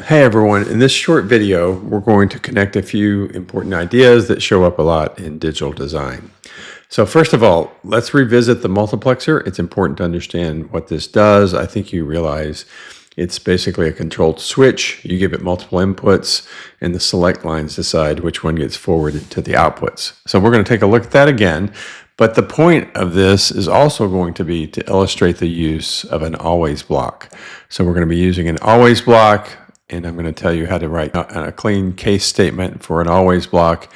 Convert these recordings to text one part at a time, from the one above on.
Hey everyone, in this short video, we're going to connect a few important ideas that show up a lot in digital design. So first of all, let's revisit the multiplexer. It's important to understand what this does. I think you realize it's basically a controlled switch. You give it multiple inputs and the select lines decide which one gets forwarded to the outputs. So we're going to take a look at that again. But the point of this is also going to be to illustrate the use of an always block. So we're going to be using an always block, and I'm going to tell you how to write a clean case statement for an always block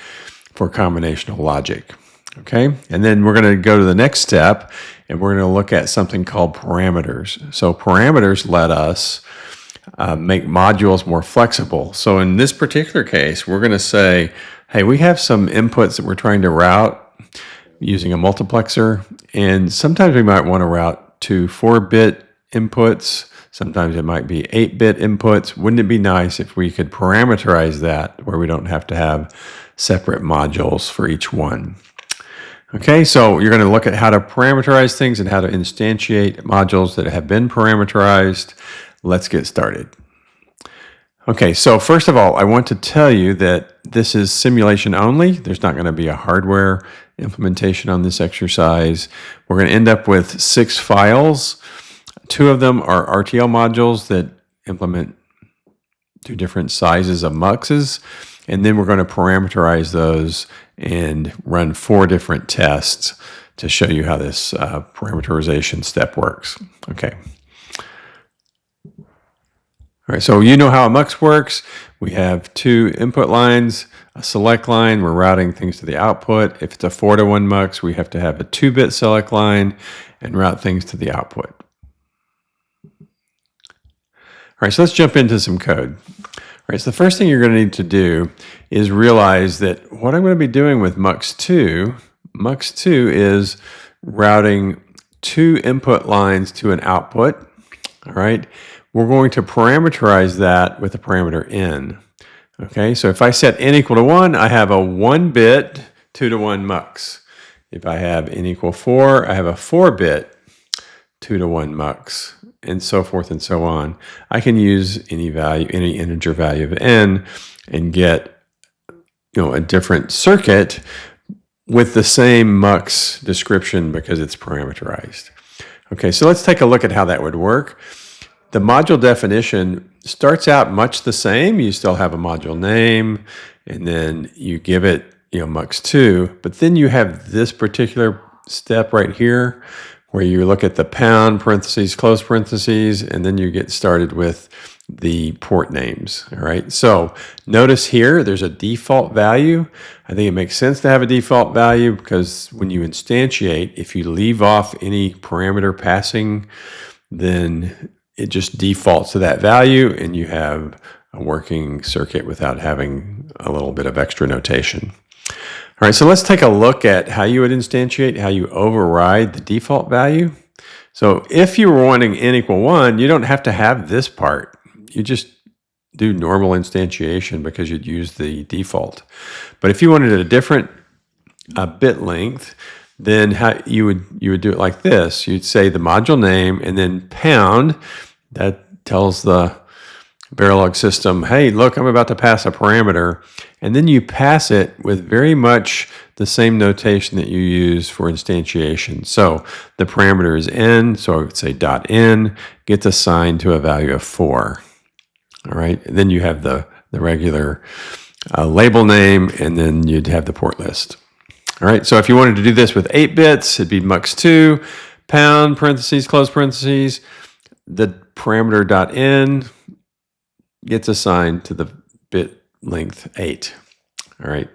for combinational logic. Okay, and then we're going to go to the next step, and we're going to look at something called parameters. So parameters let us make modules more flexible. So in this particular case, we're going to say, hey, we have some inputs that we're trying to route using a multiplexer, and sometimes we might want to route to 4-bit inputs. Sometimes it might be 8-bit inputs. Wouldn't it be nice if we could parameterize that where we don't have to have separate modules for each one? Okay, so you're going to look at how to parameterize things and how to instantiate modules that have been parameterized. Let's get started. Okay, so first of all, I want to tell you that this is simulation only. There's not going to be a hardware implementation on this exercise. We're going to end up with 6 files. 2 of them are RTL modules that implement 2 different sizes of Muxes, and then we're going to parameterize those and run 4 different tests to show you how this parameterization step works. Okay. All right, so you know how a mux works. We have 2 input lines, a select line. We're routing things to the output. If it's a 4-to-1 mux, we have to have a 2-bit select line and route things to the output. All right, so let's jump into some code. All right, so the first thing you're going to need to do is realize that what I'm going to be doing with Mux2 is routing 2 input lines to an output. All right, we're going to parameterize that with the parameter n. Okay, so if I set n equal to 1, I have a 1-bit 2-to-1 mux. If I have n equal 4, I have a 4-bit 2-to-1 mux, and so forth and so on. I can use any value, any integer value of n, and get a different circuit with the same mux description because it's parameterized. Okay, so let's take a look at how that would work. The module definition starts out much the same. You still have a module name, and then you give it, mux2, but then you have this particular step right here where you look at the pound, parentheses, close parentheses, and then you get started with the port names. All right, so notice here there's a default value. I think it makes sense to have a default value because when you instantiate, if you leave off any parameter passing, then it just defaults to that value and you have a working circuit without having a little bit of extra notation. All right, so let's take a look at how you would instantiate, how you override the default value. So if you were wanting n equal 1, you don't have to have this part. You just do normal instantiation because you'd use the default. But if you wanted a different bit length, then how you would do it like this. You'd say the module name and then pound. That tells the Verilog system, hey, look, I'm about to pass a parameter. And then you pass it with very much the same notation that you use for instantiation. So the parameter is n, so I would say .n gets assigned to a value of 4. All right, and then you have the regular label name, and then you'd have the port list. All right, so if you wanted to do this with 8 bits, it'd be mux2, pound, parentheses, close parentheses. The parameter .n gets assigned to the bit length 8. All right,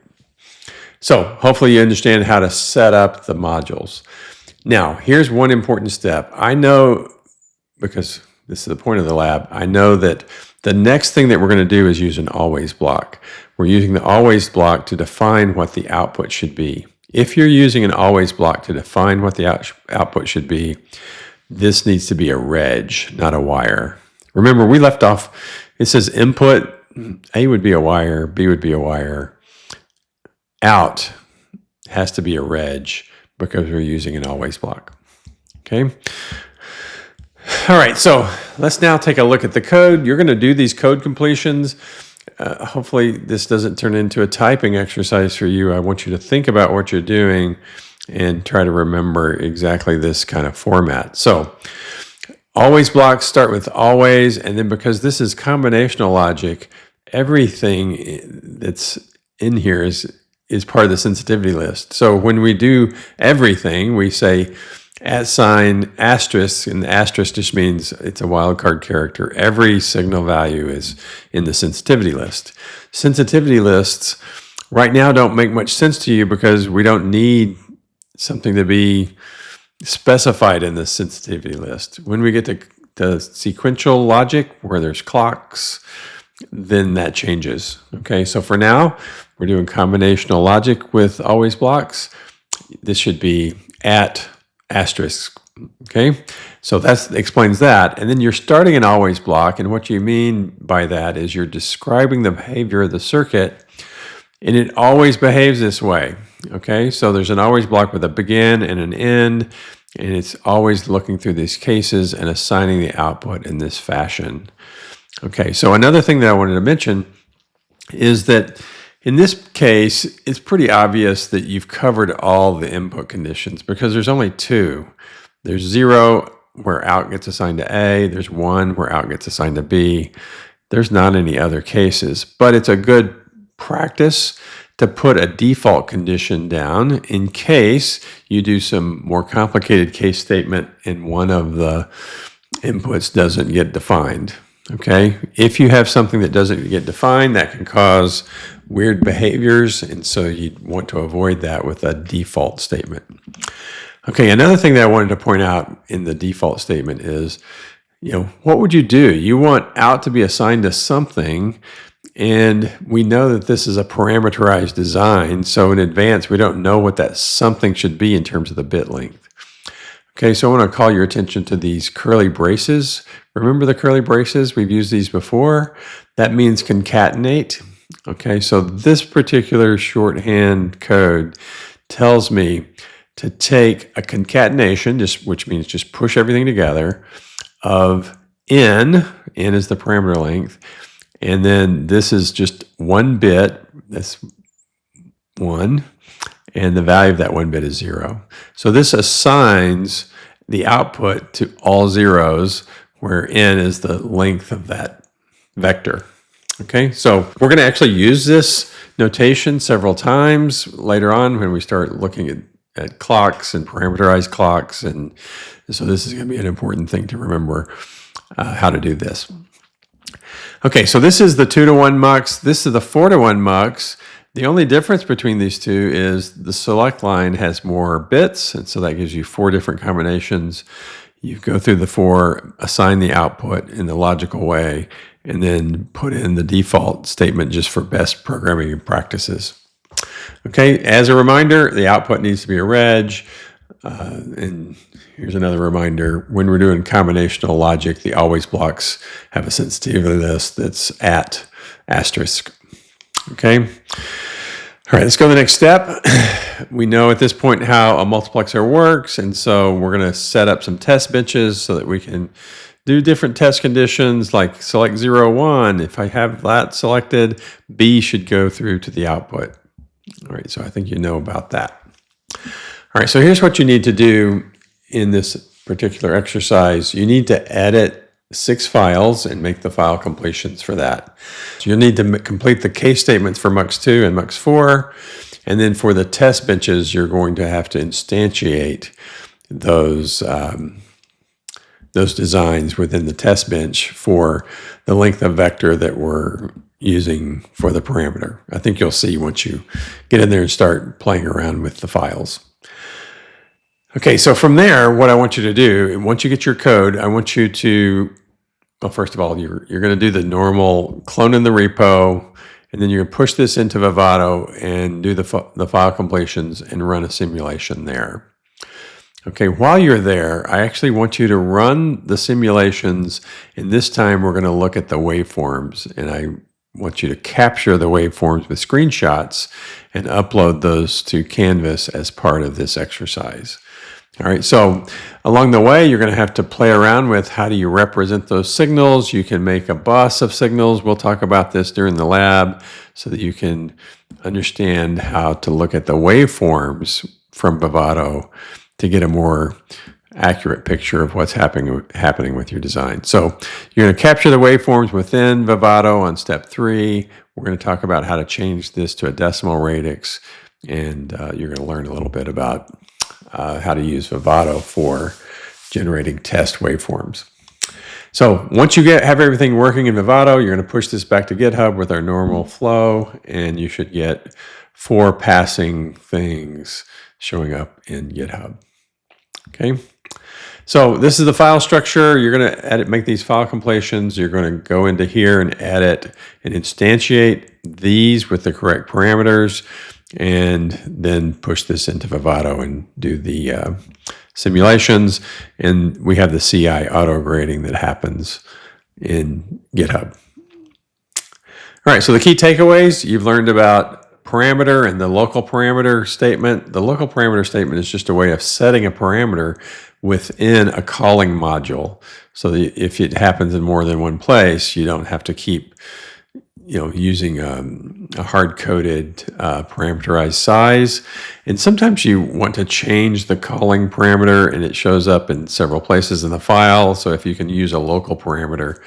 so hopefully you understand how to set up the modules. Now, here's one important step. I know, because this is the point of the lab, I know that the next thing that we're going to do is use an always block. We're using the always block to define what the output should be. If you're using an always block to define what the output should be, this needs to be a reg, not a wire. Remember, we left off, it says input, A would be a wire, B would be a wire. Out has to be a reg because we're using an always block. Okay? All right, so let's now take a look at the code. You're going to do these code completions. Hopefully this doesn't turn into a typing exercise for you. I want you to think about what you're doing and try to remember exactly this kind of format. So always blocks start with always, and then because this is combinational logic, everything that's in here is part of the sensitivity list. So when we do everything, we say @ asterisk, and the asterisk just means it's a wildcard character. Every signal value is in the sensitivity list. Sensitivity lists right now don't make much sense to you because we don't need something to be specified in the sensitivity list. When we get to sequential logic, where there's clocks, then that changes. Okay, so for now, we're doing combinational logic with always blocks. This should be ***. Okay, so that explains that. And then you're starting an always block, and what you mean by that is you're describing the behavior of the circuit, and it always behaves this way. Okay, so there's an always block with a begin and an end, and it's always looking through these cases and assigning the output in this fashion. Okay, so another thing that I wanted to mention is that in this case, it's pretty obvious that you've covered all the input conditions because there's only two. There's 0 where out gets assigned to A, there's 1 where out gets assigned to B. There's not any other cases, but it's a good practice to put a default condition down in case you do some more complicated case statement and one of the inputs doesn't get defined. Okay, if you have something that doesn't get defined, that can cause weird behaviors, and so you'd want to avoid that with a default statement. Okay, another thing that I wanted to point out in the default statement is, what would you do? You want out to be assigned to something, and we know that this is a parameterized design, so in advance we don't know what that something should be in terms of the bit length. Okay, so I want to call your attention to these curly braces. Remember the curly braces? We've used these before. That means concatenate. Okay, so this particular shorthand code tells me to take a concatenation, which means just push everything together, of n is the parameter length, and then this is just 1 bit, that's 1, and the value of that 1 bit is 0. So this assigns the output to all zeros, where n is the length of that vector. Okay, so we're going to actually use this notation several times later on when we start looking at clocks and parameterized clocks, and so this is going to be an important thing to remember how to do this. Okay, so this is the 2-to-1 mux. This is the 4-to-1 mux. The only difference between these two is the select line has more bits, and so that gives you 4 different combinations. You go through the 4, assign the output in the logical way, and then put in the default statement just for best programming practices. Okay, as a reminder, the output needs to be a reg. And here's another reminder, when we're doing combinational logic, the always blocks have a sensitivity list that's ***. Okay. All right, let's go to the next step. We know at this point how a multiplexer works, and so we're going to set up some test benches so that we can do different test conditions like select 0, 1. If I have that selected, B should go through to the output. All right, so I think you know about that. All right, so here's what you need to do in this particular exercise. You need to edit 6 files and make the file completions for that. So you'll need to complete the case statements for Mux2 and Mux4, and then for the test benches, you're going to have to instantiate those designs within the test bench for the length of vector that we're using for the parameter. I think you'll see once you get in there and start playing around with the files. Okay, so from there, what I want you to do, once you get your code, I want you to, well, first of all, you're going to do the normal clone in the repo, and then you're going to push this into Vivado and do the file completions and run a simulation there. Okay, while you're there, I actually want you to run the simulations, and this time we're going to look at the waveforms, and I want you to capture the waveforms with screenshots and upload those to Canvas as part of this exercise. All right, so along the way, you're going to have to play around with how do you represent those signals. You can make a bus of signals. We'll talk about this during the lab so that you can understand how to look at the waveforms from Vivado to get a more accurate picture of what's happening with your design. So you're going to capture the waveforms within Vivado on step 3. We're going to talk about how to change this to a decimal radix, and you're going to learn a little bit about how to use Vivado for generating test waveforms. So once you have everything working in Vivado, you're going to push this back to GitHub with our normal flow, and you should get 4 passing things showing up in GitHub. Okay. So this is the file structure. You're going to make these file completions. You're going to go into here and edit and instantiate these with the correct parameters, and then push this into Vivado and do the simulations. And we have the CI auto grading that happens in GitHub. All right, so the key takeaways, you've learned about parameter and the local parameter statement. The local parameter statement is just a way of setting a parameter within a calling module. So that if it happens in more than one place, you don't have to keep using a hard-coded parameterized size. And sometimes you want to change the calling parameter and it shows up in several places in the file. So if you can use a local parameter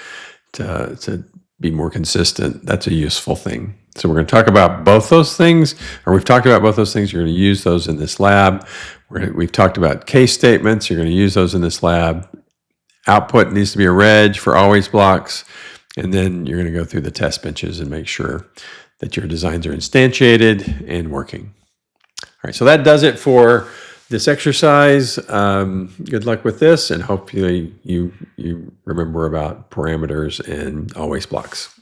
to be more consistent, that's a useful thing. So we're going to talk about both those things, or we've talked about both those things. You're going to use those in this lab. We've talked about case statements. You're going to use those in this lab. Output needs to be a reg for always blocks. And then you're going to go through the test benches and make sure that your designs are instantiated and working. All right, so that does it for this exercise. Good luck with this, and hopefully you remember about parameters and always blocks.